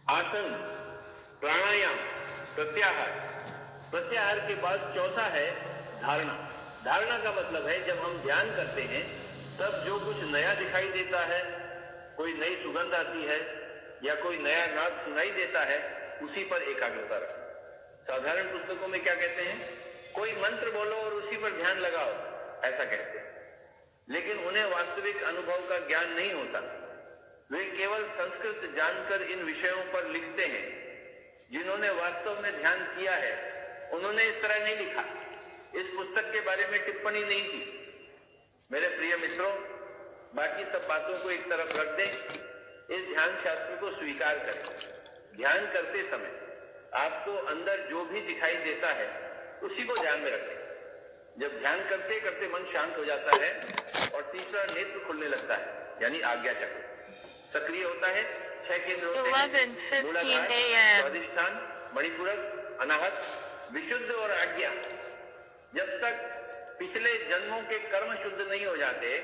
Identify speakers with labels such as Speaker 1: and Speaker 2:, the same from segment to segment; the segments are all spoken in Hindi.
Speaker 1: आसन, प्राणायाम, प्रत्याहार। प्रत्याहार के बाद चौथा है धारणा। धारणा का मतलब है जब हम ध्यान करते हैं तब जो कुछ नया दिखाई देता है, कोई नई सुगंध आती है या कोई नया नाद सुनाई देता है, उसी पर एकाग्रता रखो। साधारण पुस्तकों में क्या कहते हैं, कोई मंत्र बोलो और उसी पर ध्यान लगाओ, ऐसा कहते हैं। लेकिन उन्हें वास्तविक अनुभव का ज्ञान नहीं होता। वे केवल संस्कृत जानकर इन विषयों पर लिखते हैं। जिन्होंने वास्तव में ध्यान किया है उन्होंने इस तरह नहीं लिखा, इस पुस्तक के बारे में टिप्पणी नहीं की। मेरे प्रिय मित्रों, बाकी सब बातों को एक तरफ रख दें, इस ध्यान शास्त्र को स्वीकार करें। ध्यान करते समय आपको अंदर जो भी दिखाई देता है उसी को ध्यान में रखें। जब ध्यान करते करते मन शांत हो जाता है और तीसरा नेत्र खुलने लगता है, यानी आज्ञा चक्र सक्रिय होता है। 6 केंद्र होते हैं, मूलाधार, स्वादिष्ठान, मणिपूरक, अनाहत, विशुद्ध और आज्ञा। जब तक पिछले जन्मों के कर्म शुद्ध नहीं हो जाते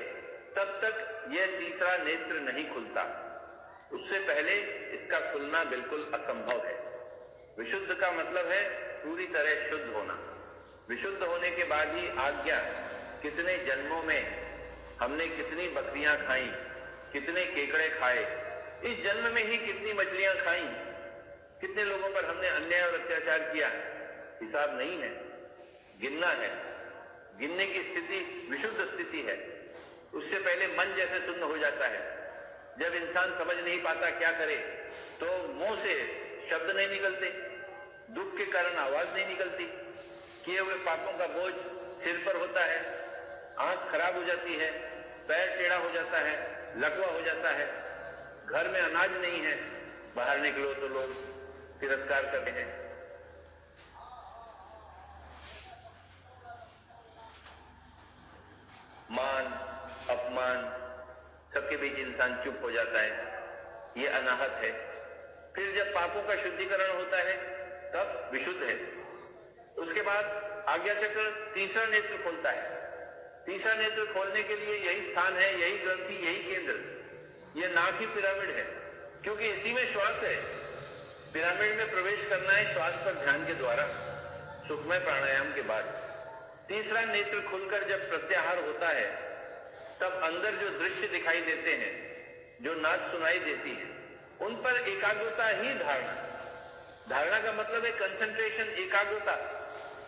Speaker 1: तब तक यह तीसरा नेत्र नहीं खुलता। उससे पहले इसका खुलना बिल्कुल असंभव है। विशुद्ध का मतलब है पूरी तरह शुद्ध होना। विशुद्ध होने के बाद ही आज्ञा। कितने जन्मों में हमने कितनी बकरियां खाई, कितने केकड़े खाए, इस जन्म में ही कितनी मछलियां खाई, कितने लोगों पर हमने अन्याय और अत्याचार किया, हिसाब नहीं है, गिनना है। गिनने की स्थिति विशुद्ध स्थिति है। उससे पहले मन जैसे शून्य हो जाता है। जब इंसान समझ नहीं पाता क्या करे तो मुंह से शब्द नहीं निकलते, दुख के कारण आवाज नहीं निकलती, किए हुए पापों का बोझ सिर पर होता है, आंख खराब हो जाती है, पैर टेढ़ा हो जाता है, लकवा हो जाता है, घर में अनाज नहीं है, बाहर निकलो तो लोग तिरस्कार करते हैं। मान अपमान सबके बीच इंसान चुप हो जाता है, ये अनाहत है। फिर जब पापों का शुद्धिकरण होता है तब विशुद्ध है। उसके बाद आज्ञा चक्र तीसरा नेत्र खोलता है। तीसरा नेत्र खोलने के लिए यही स्थान है, यही ग्रंथि, यही केंद्र। यह नाक ही पिरामिड है, क्योंकि इसी में श्वास है। पिरामिड में प्रवेश करना है श्वास पर ध्यान के द्वारा, सुखमय प्राणायाम के बाद। तीसरा नेत्र खुलकर जब प्रत्याहार होता है तब अंदर जो दृश्य दिखाई देते हैं, जो नाद सुनाई देती है, उन पर एकाग्रता ही धारणा। धारणा का मतलब है कंसंट्रेशन, एकाग्रता।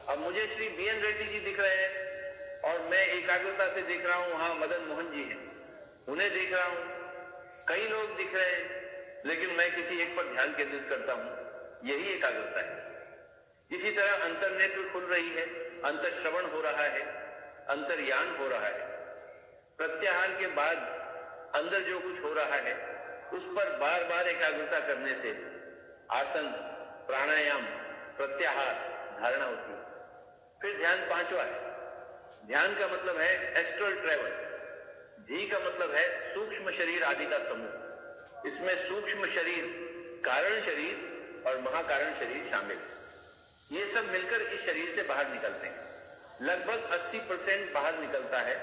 Speaker 1: अब मुझे श्री BN रेड्डी जी दिख रहे हैं और मैं एकाग्रता से देख रहा हूं, वहां मदन मोहन जी हैं, उन्हें देख रहा हूं, कई लोग दिख रहे हैं, लेकिन मैं किसी एक पर ध्यान केंद्रित करता हूं, यही एकाग्रता है। इसी तरह अंतर्नेत्र खुल रही है, अंतःश्रवण हो रहा है, अंतर्यान हो रहा है। प्रत्याहार के बाद अंदर जो कुछ हो रहा है उस पर बार बार एकाग्रता करने से आसन, प्राणायाम, प्रत्याहार, धारणा होती है। फिर ध्यान पांचवा है। ध्यान का मतलब है एस्ट्रल ट्रेवल। धी का मतलब है सूक्ष्म शरीर आदि का समूह। इसमें सूक्ष्म शरीर, कारण शरीर और महाकारण शरीर शामिल है। ये सब मिलकर इस शरीर से बाहर निकलते हैं। लगभग 80% बाहर निकलता है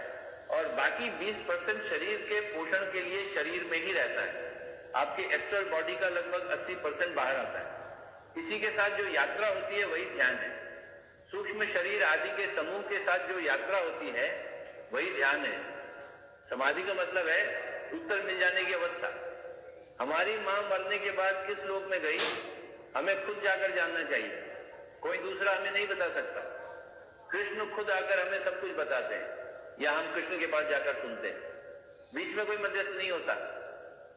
Speaker 1: और बाकी 20% शरीर के पोषण के लिए शरीर में ही रहता है। आपके एक्सटर्नल बॉडी का लगभग 80% बाहर आता है। इसी के साथ जो यात्रा होती है वही ध्यान है। सूक्ष्म शरीर आदि के समूह के साथ जो यात्रा होती है वही ध्यान है। समाधि का मतलब है उत्तर मिल जाने की अवस्था। हमारी मां मरने के बाद किस लोक में गई, हमें खुद जाकर जानना चाहिए, कोई दूसरा हमें नहीं बता सकता। कृष्ण खुद आकर हमें सब कुछ बताते हैं या हम कृष्ण के पास जाकर सुनते हैं। बीच में कोई मध्यस्थ नहीं होता।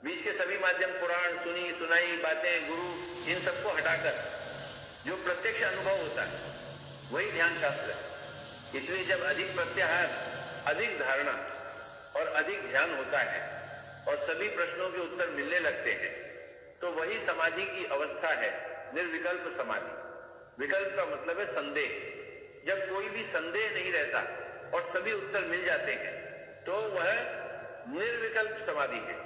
Speaker 1: बीच के सभी माध्यम, पुराण, सुनी सुनाई बातें, गुरु, इन सबको हटाकर जो प्रत्यक्ष अनुभव होता है वही ध्यान शास्त्र है। इसलिए जब अधिक प्रत्याहार, अधिक धारणा और अधिक ध्यान होता है और सभी प्रश्नों के उत्तर मिलने लगते हैं तो वही समाधि की अवस्था है, निर्विकल्प समाधि। विकल्प का मतलब है संदेह। जब कोई भी संदेह नहीं रहता और सभी उत्तर मिल जाते हैं तो वह निर्विकल्प समाधि है।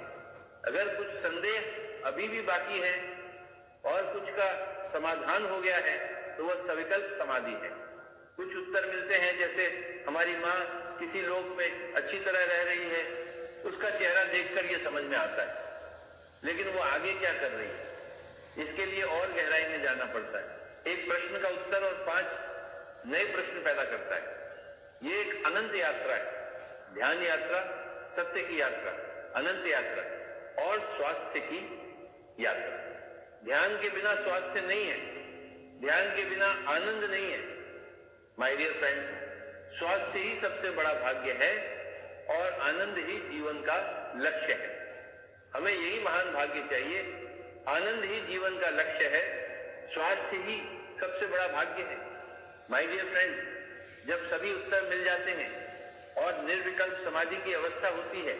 Speaker 1: अगर कुछ संदेह अभी भी बाकी है और कुछ का समाधान हो गया है तो वह सविकल्प समाधि है। कुछ उत्तर मिलते हैं, जैसे हमारी माँ किसी लोक में अच्छी तरह रह रही है, उसका चेहरा देखकर यह समझ में आता है, लेकिन वो आगे क्या कर रही है, इसके लिए और गहराई में जाना पड़ता है। एक प्रश्न का उत्तर और 5 नए प्रश्न पैदा करता है। ये एक अनंत यात्रा है, ध्यान यात्रा, सत्य की यात्रा, अनंत यात्रा और स्वास्थ्य की यात्रा। ध्यान के बिना स्वास्थ्य नहीं है, ध्यान के बिना आनंद नहीं है। माय डियर फ्रेंड्स, स्वास्थ्य ही सबसे बड़ा भाग्य है और आनंद ही जीवन का लक्ष्य है। हमें यही महान भाग्य चाहिए। आनंद ही जीवन का लक्ष्य है, स्वास्थ्य ही सबसे बड़ा भाग्य है। माय डियर फ्रेंड्स, जब सभी उत्तर मिल जाते हैं और निर्विकल्प समाधि की अवस्था होती है,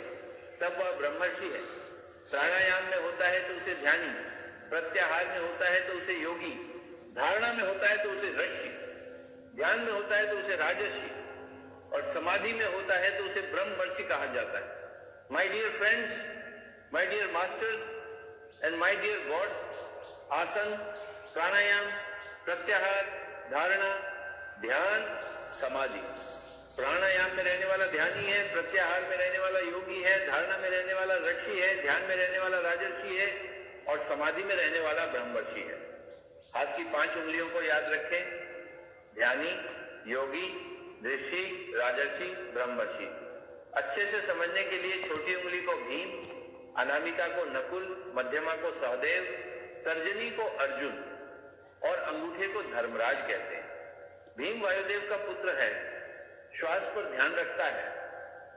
Speaker 1: तब वह ब्रह्मर्षि है। प्राणायाम में होता है तो उसे ध्यानी, प्रत्याहार में होता है तो उसे योगी, धारणा में होता है तो उसे ऋषि, ध्यान में होता है तो उसे राजर्षि और समाधि में होता है तो उसे ब्रह्मर्षि कहा जाता है। My dear friends, my dear masters and my dear gods, आसन, प्राणायाम, प्रत्याहार, धारणा, ध्यान, समाधि। प्राणायाम में रहने वाला ध्यानी है, प्रत्याहार में रहने वाला योगी है, धारणा में रहने वाला ऋषि है, ध्यान में रहने वाला राजर्षि है और समाधि में रहने वाला ब्रह्मर्षि है। हाथ की 5 उंगलियों को याद रखें, ध्यानी, योगी, ऋषि, राजर्षि, ब्रह्मर्षि। अच्छे से समझने के लिए छोटी उंगली को भीम, अनामिका को नकुल, मध्यमा को सहदेव, तर्जनी को अर्जुन और अंगूठे को धर्मराज कहते हैं। भीम वायुदेव का पुत्र है, श्वास पर ध्यान रखता है,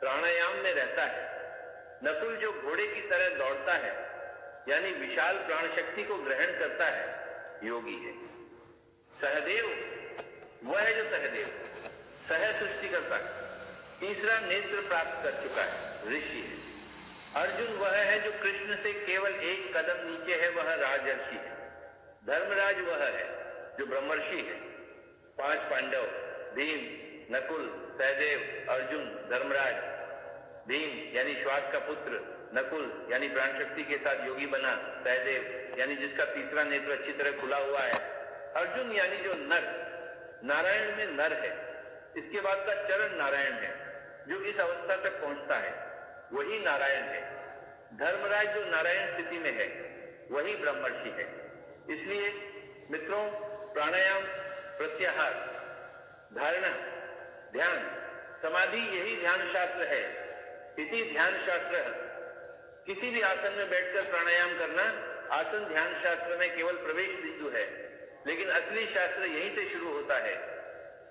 Speaker 1: प्राणायाम में रहता है। नकुल जो घोड़े की तरह दौड़ता है, यानी विशाल प्राण शक्ति को ग्रहण करता है, योगी है। सहदेव वह है जो सहदेव, सह सृष्टि करता है, तीसरा नेत्र प्राप्त कर चुका है, ऋषि है। अर्जुन वह है जो कृष्ण से केवल 1 कदम नीचे है, वह राजर्षि है। धर्मराज वह है जो ब्रह्मर्षि है। 5 पांडव, भीम, नकुल, सहदेव, अर्जुन, धर्मराज। भीम यानी श्वास का पुत्र, नकुल यानी प्राण शक्ति के साथ योगी बना, सहदेव यानी जिसका तीसरा नेत्र अच्छी तरह खुला हुआ है, अर्जुन यानी जो नर, नारायण में नर है। इसके बाद का चरण नारायण है, जो इस अवस्था तक पहुंचता है वही नारायण है। धर्मराज जो नारायण स्थिति में है वही ब्रह्मर्षि है। इसलिए मित्रों, प्राणायाम, प्रत्याहार, धारणा, ध्यान, समाधि यही ध्यान शास्त्र है। इति ध्यान शास्त्र। किसी भी आसन में बैठकर प्राणायाम करना आसन ध्यान शास्त्र में केवल प्रवेश बिंदु है, लेकिन असली शास्त्र यहीं से शुरू होता है।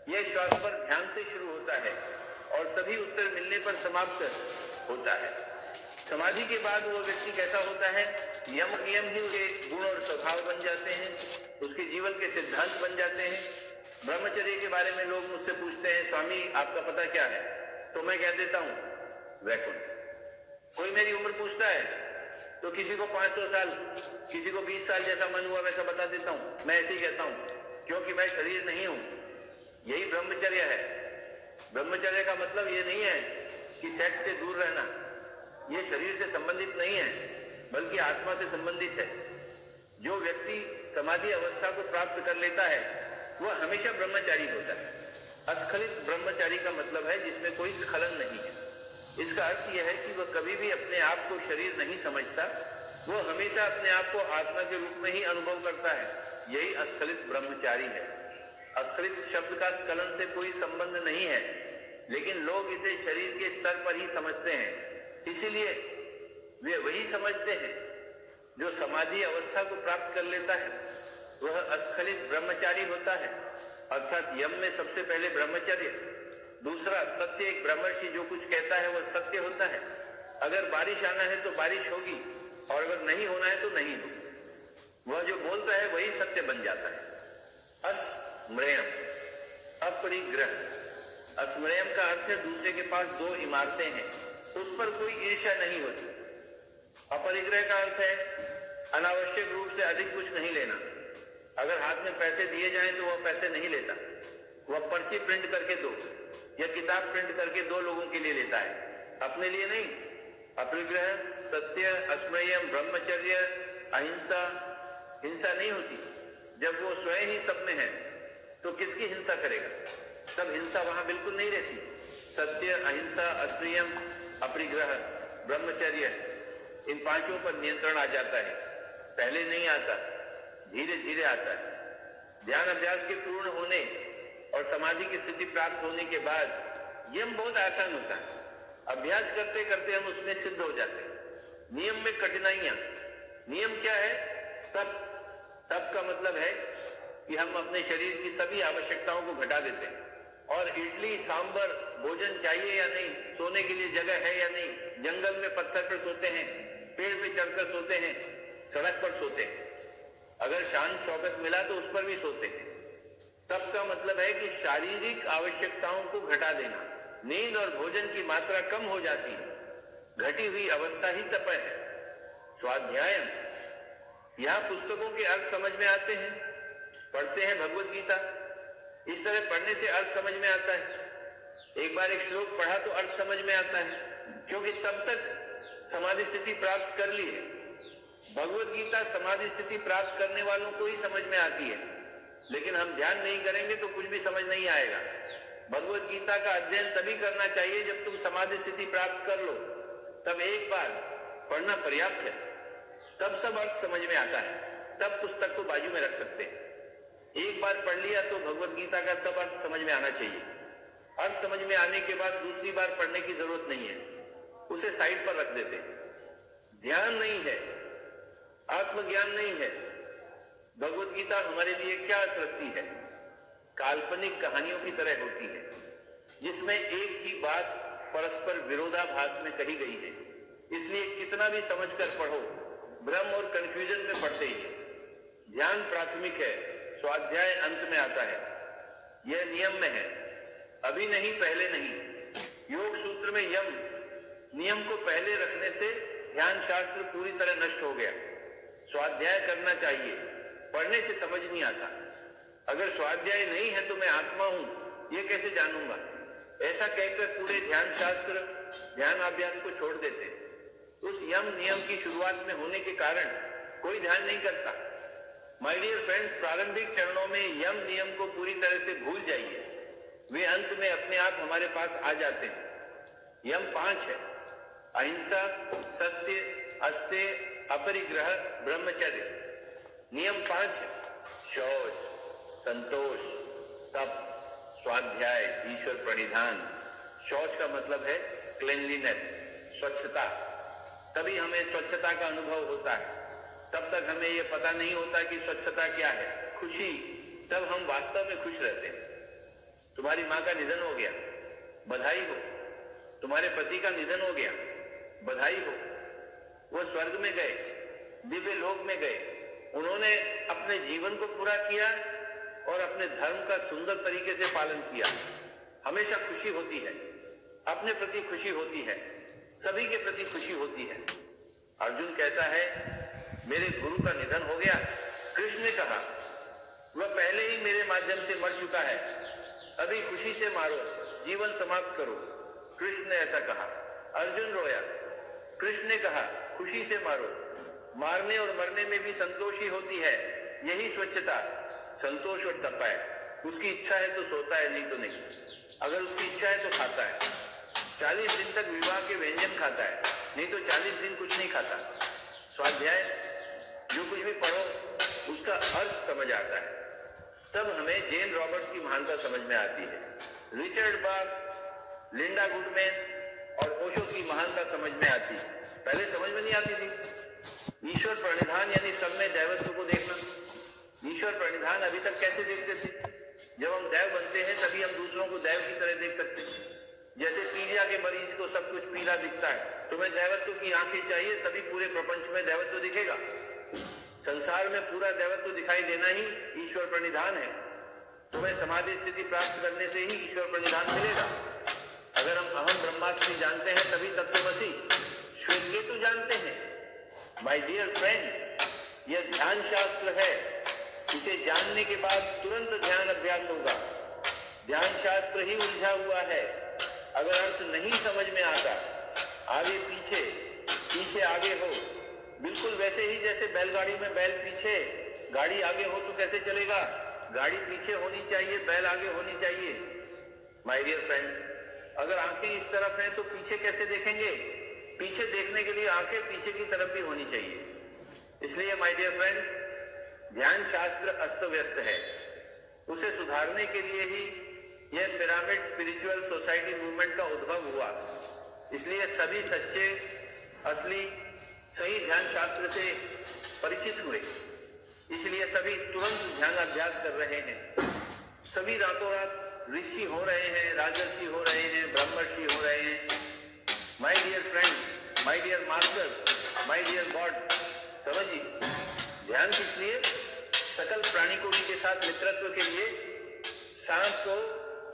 Speaker 1: यह श्वास पर ध्यान से शुरू होता है और सभी उत्तर मिलने पर समाप्त होता है। समाधि के बाद वो व्यक्ति कैसा होता है? यम नियम ही उसके गुण और स्वभाव बन जाते हैं, उसके जीवन के सिद्धांत बन जाते हैं। ब्रह्मचर्य के बारे में लोग मुझसे पूछते हैं, स्वामी आपका पता क्या है? तो मैं कह देता हूं वैकुंठ। कोई मेरी उम्र पूछता है तो किसी को 500 साल, किसी को 20 साल, जैसा मन हुआ वैसा बता देता हूं। मैं ऐसे ही कहता हूं, क्योंकि मैं शरीर नहीं हूं। यही ब्रह्मचर्य है। ब्रह्मचर्य का मतलब ये नहीं है कि सेक्स से दूर रहना, ये शरीर से संबंधित नहीं है, बल्कि आत्मा से संबंधित है। जो व्यक्ति समाधि अवस्था को प्राप्त कर लेता है वह हमेशा ब्रह्मचारी होता है। अस्खलित ब्रह्मचारी का मतलब है जिसमें कोई स्खलन नहीं है। इसका अर्थ यह है कि वह कभी भी अपने आप को शरीर नहीं समझता, वह हमेशा अपने आप को आत्मा के रूप में ही अनुभव करता है। यही अस्खलित ब्रह्मचारी है। अस्खलित शब्द का स्खलन से कोई संबंध नहीं है, लेकिन लोग इसे शरीर के स्तर पर ही समझते हैं। इसीलिए वे वही समझते हैं जो समाधि अवस्था को प्राप्त कर लेता है वह अस्खलित ब्रह्मचारी होता है। अर्थात यम में सबसे पहले ब्रह्मचर्य, दूसरा सत्य। एक ब्रह्मर्षि जो कुछ कहता है वह सत्य होता है। अगर बारिश आना है तो बारिश होगी और अगर नहीं होना है तो नहीं होगी। वह जो बोलता है वही सत्य बन जाता है। अस्मृयम, अपरिग्रह। अस्मृयम का अर्थ है दूसरे के पास 2 इमारतें हैं, उस पर कोई ईर्ष्या नहीं होती। अपरिग्रह का अर्थ है अनावश्यक रूप से अधिक कुछ नहीं लेना। अगर हाथ में पैसे दिए जाएं तो वह पैसे नहीं लेता, वह पर्ची प्रिंट करके दो या किताब प्रिंट करके 2 लोगों के लिए लेता है, अपने लिए नहीं। अपरिग्रह, सत्य, अस्मयम, ब्रह्मचर्य, अहिंसा। हिंसा नहीं होती। जब वो स्वयं ही सब में है तो किसकी हिंसा करेगा? तब हिंसा वहां बिल्कुल नहीं रहती। सत्य, अहिंसा, अस्मयम, अपरिग्रह, ब्रह्मचर्य, इन 5 पर नियंत्रण आ जाता है। पहले नहीं आता। धीरे धीरे आता है। ध्यान अभ्यास के पूर्ण होने और समाधि की स्थिति प्राप्त होने के बाद यम बहुत आसान होता है। अभ्यास करते करते हम उसमें सिद्ध हो जाते हैं। नियम में कठिनाइयां, नियम क्या है? तप। तप का मतलब है कि हम अपने शरीर की सभी आवश्यकताओं को घटा देते हैं और इडली सांभर भोजन चाहिए या नहीं, सोने के लिए जगह है या नहीं, जंगल में पत्थर पर सोते हैं, पेड़ पे चढ़कर सोते हैं, सड़क पर सोते हैं, अगर शान शौकत मिला तो उस पर भी सोते हैं। तप का मतलब है कि शारीरिक आवश्यकताओं को घटा देना। नींद और भोजन की मात्रा कम हो जाती है, घटी हुई अवस्था ही तप है। स्वाध्यायन, यहां पुस्तकों के अर्थ समझ में आते हैं, पढ़ते हैं भगवत गीता, इस तरह पढ़ने से अर्थ समझ में आता है। एक बार एक श्लोक पढ़ा तो अर्थ समझ में आता है, क्योंकि तब तक समाधि स्थिति प्राप्त कर ली है। भगवत गीता समाधि स्थिति प्राप्त करने वालों को ही समझ में आती है, लेकिन हम ध्यान नहीं करेंगे तो कुछ भी समझ नहीं आएगा। भगवत गीता का अध्ययन तभी करना चाहिए जब तुम समाधि स्थिति प्राप्त कर लो, तब एक बार पढ़ना पर्याप्त है, तब सब अर्थ समझ में आता है, तब पुस्तक को बाजू में रख सकते हैं। एक बार पढ़ लिया तो भगवत गीता का सब अर्थ समझ में आना चाहिए। अर्थ समझ में आने के बाद दूसरी बार पढ़ने की जरूरत नहीं है, उसे साइड पर रख देते हैं। ध्यान नहीं है, आत्मज्ञान नहीं है। भगवत गीता हमारे लिए क्या अर्थ रखती है? काल्पनिक कहानियों की तरह होती है, जिसमें एक ही बात परस्पर विरोधाभास में कही गई है। इसलिए कितना भी समझकर पढ़ो, भ्रम और कंफ्यूजन में पढ़ते ही है। ध्यान प्राथमिक है, स्वाध्याय अंत में आता है। यह नियम में है, अभी नहीं, पहले नहीं। योग सूत्र में यम नियम को पहले रखने से ध्यान शास्त्र पूरी तरह नष्ट हो गया। स्वाध्याय करना चाहिए, पढ़ने से समझ नहीं आता। अगर स्वाध्याय नहीं है तो मैं आत्मा हूं, ये कैसे जानूंगा? ऐसा कहकर पूरे ध्यान शास्त्र, ध्यान अभ्यास को छोड़ देते। उस यम नियम की शुरुआत में होने के कारण कोई ध्यान नहीं करता। माय डियर फ्रेंड्स, प्रारंभिक चरणों में यम नियम को पूरी तरह से भूल जाइए, वे अंत में अपने आप हमारे पास आ जाते हैं। यम 5 है: अहिंसा, सत्य, अस्तेय, अपरिग्रह, ब्रह्मचर्य। नियम 5 है: शौच, संतोष, तप, स्वाध्याय, ईश्वर प्रणिधान। शौच का मतलब है क्लीनलीनेस, स्वच्छता। तभी हमें स्वच्छता का अनुभव होता है, तब तक हमें यह पता नहीं होता कि स्वच्छता क्या है। खुशी, तब हम वास्तव में खुश रहते हैं। तुम्हारी माँ का निधन हो गया, बधाई हो। तुम्हारे पति का निधन हो गया, बधाई हो। वो स्वर्ग में गए, दिव्य लोक में गए, उन्होंने अपने जीवन को पूरा किया और अपने धर्म का सुंदर तरीके से पालन किया। हमेशा खुशी होती है, अपने प्रति खुशी होती है, सभी के प्रति खुशी होती है। अर्जुन कहता है, मेरे गुरु का निधन हो गया। कृष्ण ने कहा, वह पहले ही मेरे माध्यम से मर चुका है, अभी खुशी से मारो, जीवन समाप्त करो। कृष्ण ने ऐसा कहा। अर्जुन रोया। कृष्ण ने कहा, खुशी से मारो। मारने और मरने में भी संतोष ही होती है, यही स्वच्छता, संतोष और तप है। उसकी इच्छा है तो सोता है, नहीं तो नहीं। अगर उसकी इच्छा है तो खाता है। 40 दिन तक विवाह के व्यंजन खाता है, नहीं तो 40 दिन कुछ नहीं खाता। स्वाध्याय, जो कुछ भी पढ़ो उसका अर्थ समझ आता है, तब हमें जेन रॉबर्ट्स की महानता समझ में आती है, रिचर्ड बार्क, लिंडा गुडमैन और ओशो की महानता समझ में आती है। पहले समझ में नहीं आती थी। ईश्वर प्रणिधान यानी सब में दैवत्व को देखना। ईश्वर प्रणिधान अभी तक कैसे देखते थे? जब हम दैव बनते हैं तभी हम दूसरों को दैव की तरह देख सकते हैं। जैसे पीलिया के मरीज को सब कुछ पीला दिखता है, तुम्हें दैवत्व की आंखें चाहिए, तभी पूरे प्रपंच में दैवत्व दिखेगा। संसार में पूरा दैवत्व दिखाई देना ही ईश्वर प्रणिधान है। तुम्हें समाधि स्थिति प्राप्त करने से ही ईश्वर प्रणिधान मिलेगा। अगर हम अहम ब्रह्मास्मि जानते हैं तभी तत्वमसि श्वेत केतु जानते हैं। माय डियर फ्रेंड्स, यह ध्यान शास्त्र है। इसे जानने के बाद तुरंत ध्यान अभ्यास होगा। ध्यान शास्त्र ही उलझा हुआ है। अगर अर्थ नहीं समझ में आता, आगे पीछे, पीछे आगे हो, बिल्कुल वैसे ही जैसे बैलगाड़ी में बैल पीछे, गाड़ी आगे हो तो कैसे चलेगा? गाड़ी पीछे होनी चाहिए, बैल आगे होनी चाहिए। माय डियर फ्रेंड्स, अगर आंखें इस तरफ हैं तो पीछे कैसे देखेंगे? पीछे देखने के लिए आंखें पीछे की तरफ भी होनी चाहिए। इसलिए माय डियर फ्रेंड्स, ध्यान शास्त्र अस्त व्यस्त है, उसे सुधारने के लिए ही यह पिरामिड स्पिरिचुअल सोसाइटी मूवमेंट का उद्भव हुआ। इसलिए सभी सच्चे, असली, सही ध्यान शास्त्र से परिचित हुए। इसलिए सभी तुरंत ध्यान अभ्यास कर रहे हैं। सभी रातों रात ऋषि हो रहे हैं, राजर्षि हो रहे हैं, ब्रह्मर्षि हो रहे हैं। My dear friend, my dear master, my dear god, समझिए ध्यान किस लिए? सकल प्राणी कोटि के साथ मित्रत्व के लिए। सांप को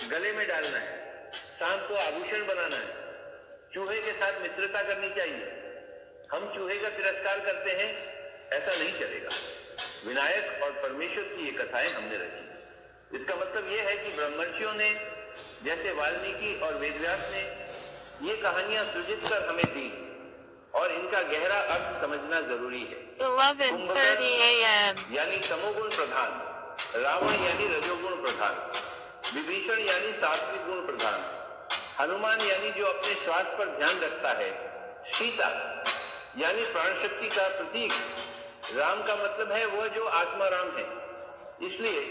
Speaker 1: गले में डालना है, सांप को आभूषण बनाना है, चूहे के साथ मित्रता करनी चाहिए। हम चूहे का तिरस्कार करते हैं, ऐसा नहीं चलेगा। विनायक और परमेश्वर की ये कथाएं हमने रची। इसका मतलब यह है कि ब्रह्मर्षियों ने, जैसे वाल्मीकि और वेदव्यास ने, ये कहानियां सृजित कर हमें दी और इनका गहरा अर्थ समझना जरूरी है।
Speaker 2: 11:30 a.m.
Speaker 1: यानी तमोगुण प्रधान, रावण यानी रजोगुण प्रधान, विभीषण यानी सात्विक गुण प्रधान, हनुमान यानी जो अपने श्वास पर ध्यान रखता है, सीता यानी प्राण शक्ति का प्रतीक, राम का मतलब है वह जो आत्मा राम है। इसलिए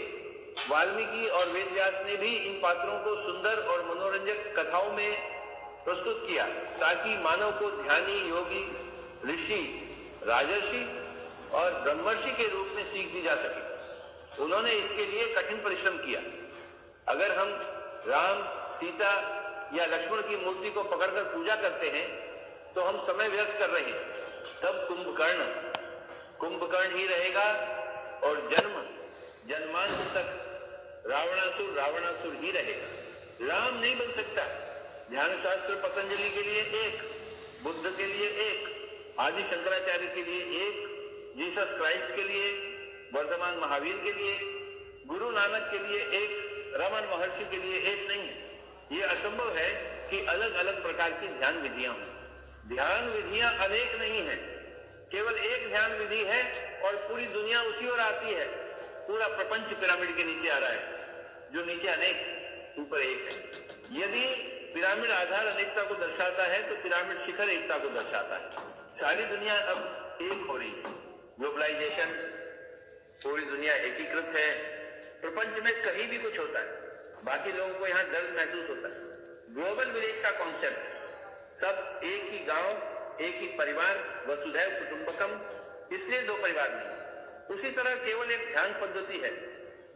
Speaker 1: वाल्मीकि और वेदव्यास ने भी इन पात्रों को सुंदर और मनोरंजक कथाओं में प्रस्तुत किया ताकि मानव को ध्यानी, योगी, ऋषि, राजर्षि और ब्रह्मर्षि के रूप में सीख दी जा सके। उन्होंने इसके लिए कठिन परिश्रम किया। अगर हम राम, सीता या लक्ष्मण की मूर्ति को पकड़कर पूजा करते हैं तो हम समय व्यर्थ कर रहे हैं। तब कुंभकर्ण ही रहेगा और जन्मांत तक रावणासुर ही रहेगा। राम नहीं बन सकता। ध्यान शास्त्र पतंजलि के लिए एक, बुद्ध के लिए एक, आदि शंकराचार्य के लिए एक, जीसस क्राइस्ट के लिए, वर्तमान महावीर के लिए, गुरु नानक के लिए एक, रमन महर्षि के लिए एक नहीं है। ये असंभव है कि अलग अलग प्रकार की ध्यान विधियां हों। ध्यान विधियां अनेक नहीं है, केवल एक ध्यान विधि है और पूरी दुनिया उसी ओर आती है। पूरा प्रपंच पिरामिड के नीचे आ रहा है, जो नीचे अनेक, ऊपर एक है। यदि पिरामिड आधार अनेकता को दर्शाता है तो पिरामिड शिखर एकता को दर्शाता है। सारी दुनिया अब एक हो रही है। ग्लोबलाइजेशन, पूरी दुनिया एकीकृत है। प्रपंच में कहीं भी कुछ होता है, बाकी लोगों को यहाँ दर्द महसूस होता है। ग्लोबल विलेज का कॉन्सेप्ट, सब एक ही गांव, एक ही परिवार, वसुधैव कुटुंबकम, इसलिए दो परिवार नहीं। उसी तरह केवल एक ध्यान पद्धति है,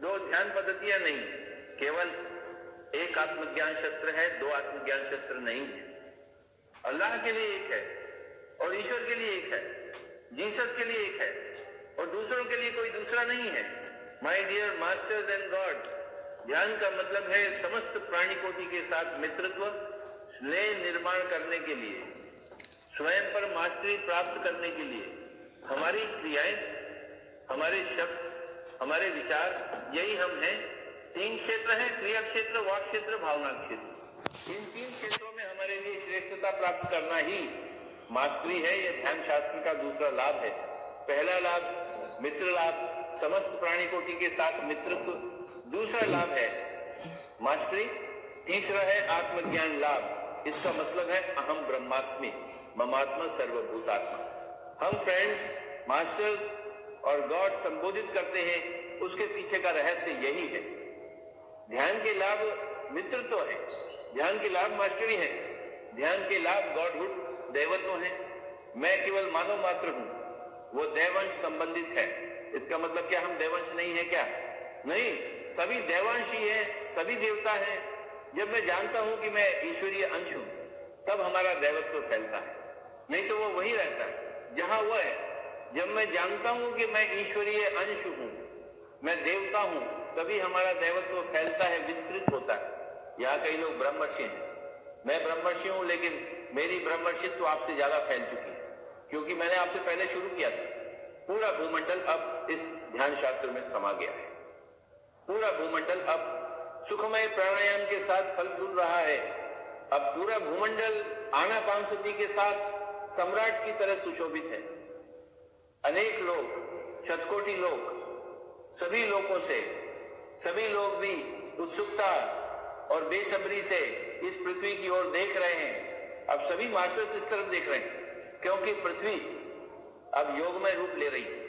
Speaker 1: दो ध्यान पद्धतियां नहीं। केवल एक आत्मज्ञान शस्त्र है, दो आत्मज्ञान शस्त्र नहीं है। अल्लाह के लिए एक है और ईश्वर के लिए एक है, जीसस के लिए एक है और दूसरों के लिए कोई दूसरा नहीं है। My dear masters and gods, ध्यान का मतलब है समस्त प्राणी कोटि के साथ मित्रत्व, स्नेह निर्माण करने के लिए, स्वयं पर मास्टरी प्राप्त करने के लिए। हमारी क्रियाएं, हमारे शब्द, हमारे विचार, यही हम हैं। 3 क्षेत्र हैं, क्रिया क्षेत्र, वाक क्षेत्र, भावना क्षेत्र। इन 3 क्षेत्रों में हमारे लिए श्रेष्ठता प्राप्त करना ही मास्टरी है। यह ध्यान शास्त्र का दूसरा लाभ है। पहला लाभ मित्र लाभ, समस्त प्राणी कोटि के साथ मित्रत्व। दूसरा लाभ है मास्टरी। तीसरा है आत्मज्ञान लाभ। इसका मतलब है अहम ब्रह्मास्मि, ममात्मा सर्वभूतात्मा। हम फ्रेंड्स, मास्टर्स और गॉड संबोधित करते हैं, उसके पीछे का रहस्य यही है। ध्यान के लाभ मित्रत्व है, ध्यान के लाभ मास्टरी है, ध्यान के लाभ गॉडहुड, देवत्व है। मैं केवल मानव मात्र हूं, वो देवंश संबंधित है। इसका मतलब क्या हम देवंश नहीं है क्या? नहीं, सभी देवांश ही है, सभी देवता है। जब मैं जानता हूं कि मैं ईश्वरीय अंश हूं, तब हमारा देवत्व फैलता है, नहीं तो वो वही रहता है जहां वो है। जब मैं जानता हूं कि मैं ईश्वरीय अंश हूं, मैं देवता हूं, तभी हमारा देवत्व फैलता है, विस्तृत होता है। यहाँ कई लोग ब्रह्मर्षि हैं, मैं ब्रह्मर्षि हूं, लेकिन मेरी ब्रह्मर्षित्व आपसे ज्यादा फैल चुकी है, क्योंकि मैंने आपसे पहले शुरू किया था। पूरा भूमंडल अब इस ध्यान शास्त्र में समा गया है। पूरा भूमंडल अब सुखमय प्राणायाम के साथ फल फूल रहा है। अब पूरा भूमंडल आनापानसति के साथ सम्राट की तरह सुशोभित है। अनेक लोग, शतकोटि लोग, सभी लोगों से, सभी लोग भी उत्सुकता और बेसब्री से इस पृथ्वी की ओर देख रहे हैं। अब सभी मास्टर्स इस तरफ देख रहे हैं, क्योंकि पृथ्वी अब योगमय रूप ले रही है।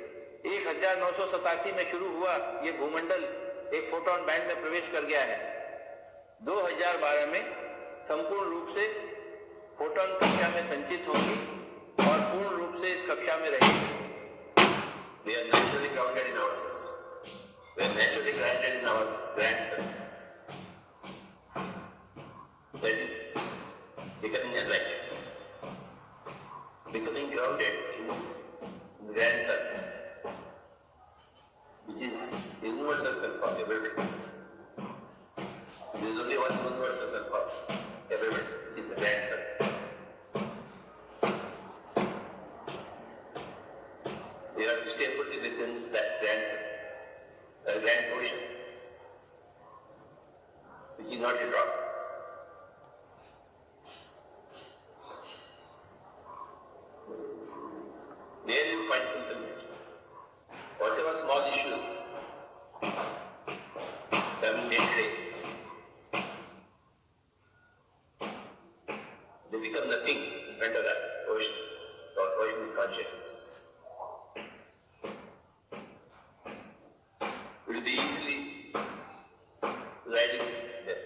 Speaker 1: 1000 1987 में शुरू हुआ ये भूमंडल एक फोटोन बैंड में प्रवेश कर गया है। 2012 में संपूर्ण रूप से फोटोन कक्षा में संचित होगी और पूर्ण रूप से इस कक्षा में रहेगी। We are naturally grounded in ourselves. We are naturally grounded in our grand self. That is becoming enlightened. Becoming grounded in the grand self, which is the universal self of everybody. There is only one universal self of everybody, which is the grand self. We have to stay put within that grand self, the grand ocean, which is not a rock. There you find fulfillment. Whatever small issues coming day to day, they become nothing in front of that ocean, or ocean consciousness. It will be easily riding there.